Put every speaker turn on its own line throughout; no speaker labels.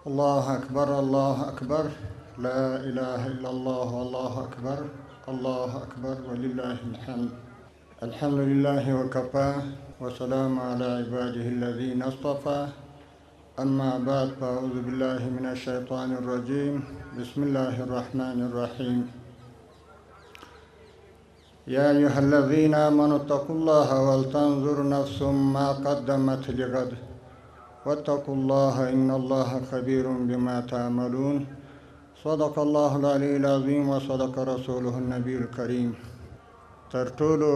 الله أكبر الله أكبر لا إله إلا الله والله أكبر الله أكبر ولله الحمد. الحمد لله وكفى وسلام على عباده الذين اصطفى. أما بعد فأعوذ بالله من الشيطان الرجيم. بسم الله الرحمن الرحيم. يا أيها الذين آمنوا اتقوا الله ولتنظر نفس ما قدمت لغد واتقوا الله إن الله خبير بما تعملون. صدق الله العلي العظيم وصدق رسوله النبي الكريم. تر ټولو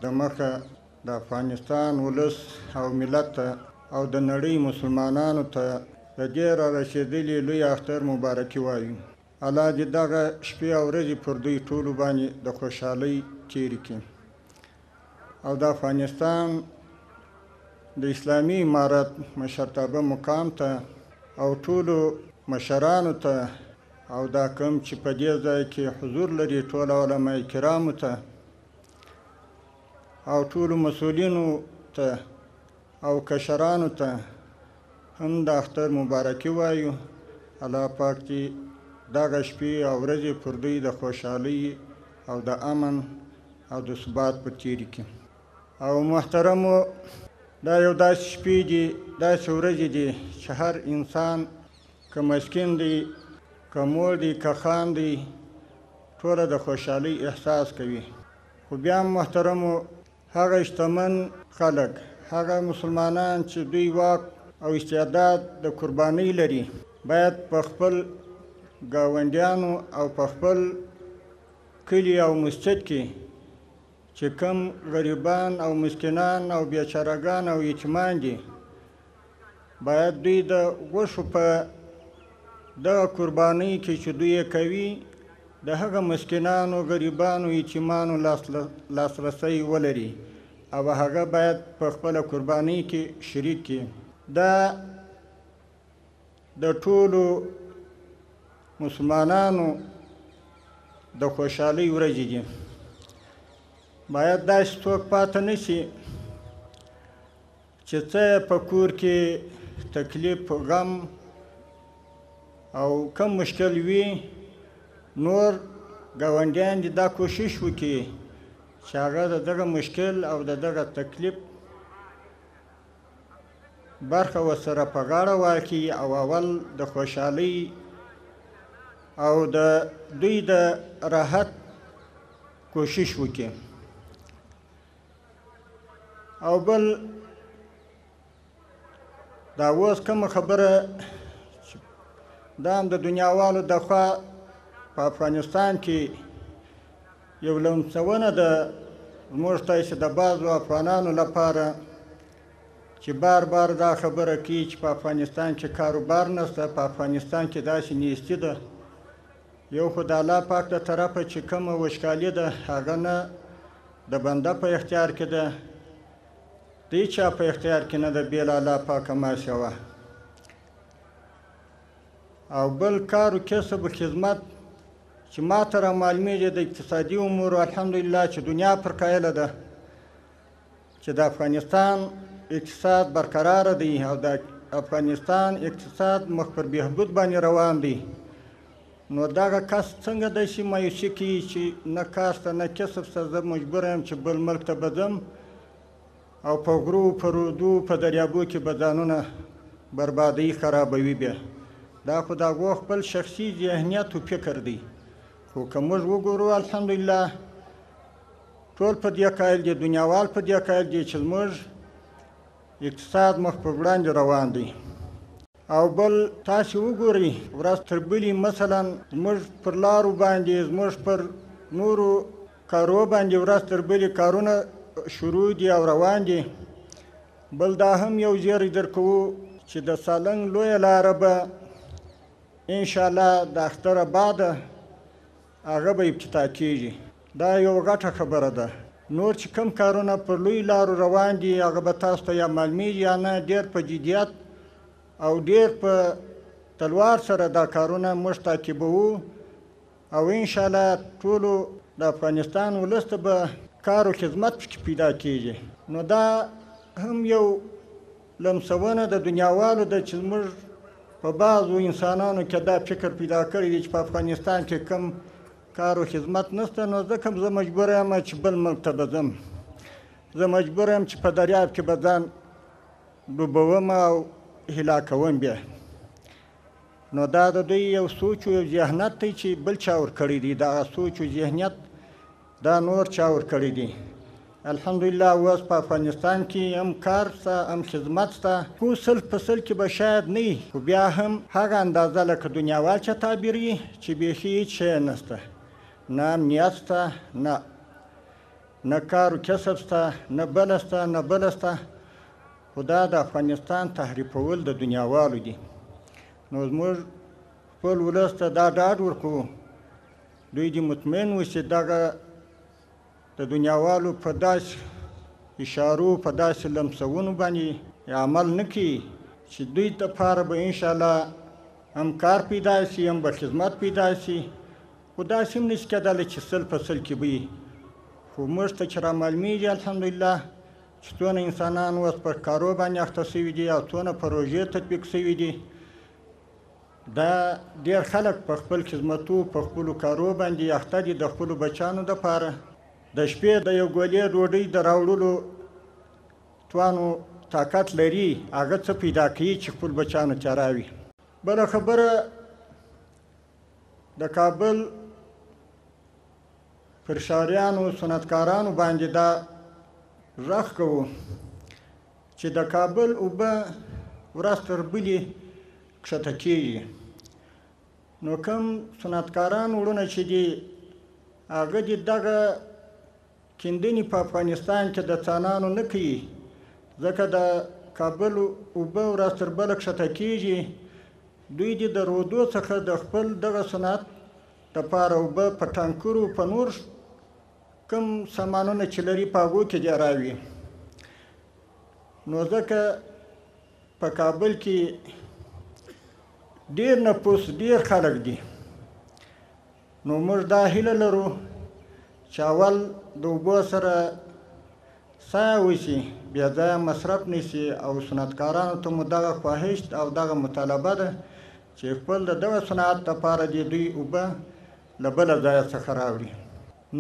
د مخه د افغانستان ولس او ملت او د نړۍ مسلمانانو ته د دې را رسېدلي لوی اختر مبارکي وایو. الله دې دغه شپې او ورځې پر دوی ټولو باندې د خوشحالۍ تېرې کړي او د افغانستان د اسلامي امارت مشرتابه مقام ته او ټولو مشرانو ته او دا کوم چې په دې ځای کې حضور لري ټولو علماء کرامو ته او ټولو مسؤلینو ته او کشرانو ته هم د اختر مبارکي وایو. الله پاک دې دغه شپې او ورځې پر دوی د خوشحالۍ او د امن او د ثبات په تېرې کړي. او محترمو، دا یو داسې شپې دي، داسې ورځې دي چې هر انسان که مسکین دی، که مور دی، که خان دی، ټوله د خوشحالۍ احساس کوي. خو بیا هم محترمو، هغه شتمن خلک، هغه مسلمانان چې دوی واک او استعداد د قربانۍ لري، باید په خپل ګاونډیانو او په خپل کلي او مسجد کې چې کم غریبان او مسکینان او بیچارهګان او یتیمان دي، باید دوی د غوښو په دغه قربانۍ کې چې دوی یې کوي د هغه مسکینانو، غریبانو، یتیمانو لاسرسی ولري او هغه باید په خپله قربانۍ کې شریک کړي. دا د ټولو مسلمانانو د خوشحالۍ ورځې دي. باید داسې څوک پاته نه شي چې څه په کور کې تکلیف، غم او کم مشکل وي، نور ګاونډیان دې دا کوشش وکړي چې هغه د دغه مشکل او د دغه تکلیف برخه ورسره په غاړه واخلي او اول د خوشحالۍ او د دوی د راحت کوشش وکړي. او بل دا اوس کومه خبره دا هم د دنیاوالو د خوا په افغانستان کې یو لمسونه ده زموږ تاسې د بعضو افغانانو لپاره چې بار بار دا خبره کوي چې په افغانستان کې کاروبار نشته، په افغانستان کې داسې نیستي ده. یو خو د الله پاک د طرفه چې کومه وچکالي ده هغه نه د بنده په اختیار کې ده، د هېچا په اختیار کې نه ده بې له الله پاکه ما سوا. او بل کار و کسب و خدمت چې ما ته رامعلومېږي د اقتصادي امورو الحمدلله چې دنیا پر قایله ده چې د افغانستان اقتصاد برقراره دی او د افغانستان اقتصاد مخ پر بهبود باندې روان دی. نو دغه کس څنګه داسې مایوسي کوي چې نه کار شته نه کسب شته، زه مجبور یم چې بل ملک ته به ځم او په غرو، په رودو، په دریابو کې به ځانونه بربادۍ خرابوي. بیا دا خو د هغو خپل شخصي ذهنیت و فکر دی. خو که موږ وګورو الحمدلله ټول په دې قایل دي، دنیاوال په دې قایل دي چې زموږ اقتصاد مخ په وړاندې روان دی. او بل تاسې وګورئ ورځ تر بلې مثلا زموږ پر لارو باندې، زموږ پر نورو کارو باندې ورځ تر بلې کارونه شروع دي او روان دي. بل دا هم یو زیری درکوو چې د سالنګ لویه لاره به انشاءالله د اختره بعده هغه به افتتاح کېږي. دا یو غټه خبره ده. نور چې کوم کارونه پر لوی لارو روان دي هغه به تاسو ته یا معلومیږي یا نه. ډېر په جدیت او ډېر په تلوار سره دا کارونه موږ تعقیبوو او انشاءالله ټولو د افغانستان ولس ته به کار و خدمت پکې پیدا کېږي. نو دا هم یو لمسونه د دنیاوالو ده چې موږ په بعضو انسانانو کې دا فکر پیدا کړی دی چې په افغانستان کې کم کار و خدمت نشته، نو ځکه زه مجبور یم چې بل ملک ته به ځم. زه مجبور یم چې په دریاب کې به ځان ډوبوم او هلاکوم بیا. نو دا د دوی یو سوچ و یو ذهنیت دی چې بل چا ورکړی دی. دغه سوچ و ذهنیت دا نور چا ورکړی دی. الحمدلله اوس په افغانستان کې هم کار شته، هم خدمت شته. خو سل په سل کې به شاید نه وي، خو بیا هم هغه اندازه لکه دنیاوال چې تعبیر وي چې بیخي هېڅ شی نشته. نه امنیت شته، نه کار و کسب شته، نه بله شته، نه بله شته. خو دا د افغانستان تحریفول د دنیاوالو دي. نو زموږ خپل ولس ته دا ډاډ ورکوو، دوی دې مطمئن اوسي دغه د دنیاوالو په داسې اشارو، په داسې لمسونو باندې عمل نه کوي چې دوی دپاره به انشاءالله هم کار پیدا شي، هم به خدمت پیدا شي. خو داسې هم نشي کېدلی چې سل په سل کې به وي. خو موږ ته چې رامعلومېږي الحمدلله چې څونه انسانان اوس په کارو باندې اخته شوي دي او څونه پروژې تطبیق شوي دي. دا ډېر خلک په خپل خدمتو، په خپلو کارو باندې اخته دي د خپلو بچیانو دپاره. د شپې د یو ګولې ډوډۍ د راوړلو توانو طاقت لري، هغه څه پیدا کوي چې خپل بچیانو ته راوړي. بله خبره، د کابل پر ښاریانو، صنعتکارانو باندې دا غږ کوو چې د کابل اوبه ورځ تر بلې کښته کېږي. نو کوم صنعتکاران وروڼه چې دي هغه دې دغه کیندنې په افغانستان کې د څانانو نه کوي، ځکه د کابل اوبه ورځ تر بله کښته کېږي. دوی دې د رودو څخه د خپل دغه صنعت دپاره اوبه په ټانکرو، په نور کوم سامانونه چې لري په هغو کې دې راوړي. نو ځکه په کابل کې ډېر نفوس، ډېر خلک دي. نو موږ دا هیله لرو چې اول د اوبو سره سایه وشي، بیا ځایه مصرف نشي. او صنعتکارانو ته مو دغه خواهش او دغه مطالبه ده چې خپل د دغه صنعت دپاره دې دوی اوبه له بله ځایه څخه راوړي.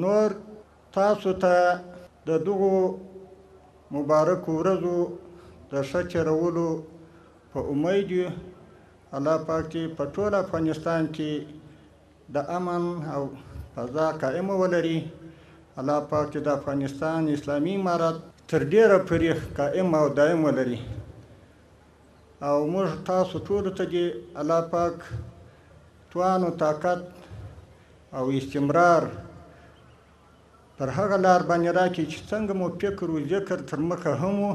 نور تاسو ته د دغو مبارکو ورځو د ښه تېرولو په امید یو. الله پاک دې په ټول افغانستان کې د امن او فضا قائمه ولري. الله پاک دې د افغانستان اسلامي امارت تر ډېره پورې قائم او دایم ولري. او موږ تاسو ټولو ته دې الله پاک توان و طاقت او استمرار پر هغه لار باندې راکړي چې څنګه مو فکر و ذکر تر مخه هم و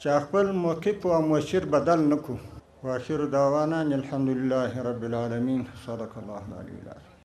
چې خپل موقف او مسیر بدل نه کړو. واخر دعوانا الحمد لله رب العالمين. صدق الله العلي العظيم.